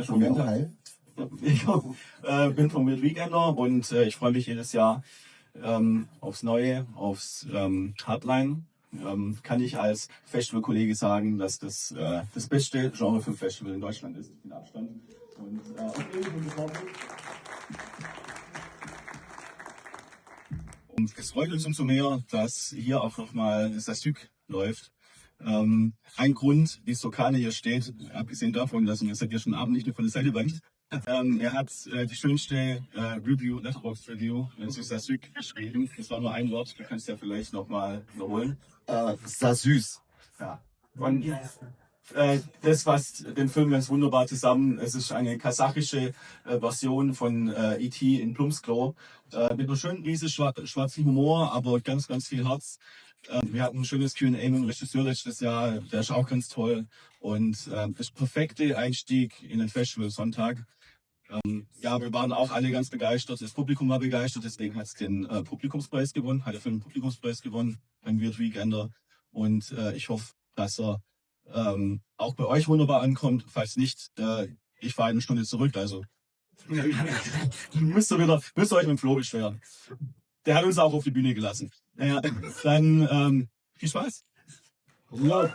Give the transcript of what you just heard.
Moment. Ich bin vom Weird Weekender und ich freue mich jedes Jahr aufs Neue, aufs Hardline. Kann ich als Festivalkollege sagen, dass das das beste Genre für Festival in Deutschland ist, mit Abstand. Und es freut uns umso mehr, dass hier auch nochmal Sasuke läuft. Ein Grund, wieso Kane hier steht, abgesehen davon, dass er seit gestern Abend nicht mehr von der Seite weicht, er hat die schönste Review, Letterboxd Review zu Sasuke geschrieben. Das war nur ein Wort, du kannst ja vielleicht nochmal wiederholen. Sasüs. Ja. Und das fasst den Film ganz wunderbar zusammen. Es ist eine kasachische Version von E.T. in Plumpsklo. Mit einer schönen Prise schwarzen Humor, aber ganz, ganz viel Herz. Wir hatten ein schönes Q&A mit dem Regisseur letztes Jahr, der ist auch ganz toll. Und das perfekte Einstieg in den Festival-Sonntag. Ja, wir waren auch alle ganz begeistert. Das Publikum war begeistert, deswegen hat es den Publikumspreis gewonnen, hat der Film den Publikumspreis gewonnen beim Weird Weekender. Und ich hoffe, dass er auch bei euch wunderbar ankommt. Falls nicht, ich fahre eine Stunde zurück. Also müsst ihr euch mit dem Flo beschweren. Der hat uns auch auf die Bühne gelassen. Naja, dann viel Spaß. Ja.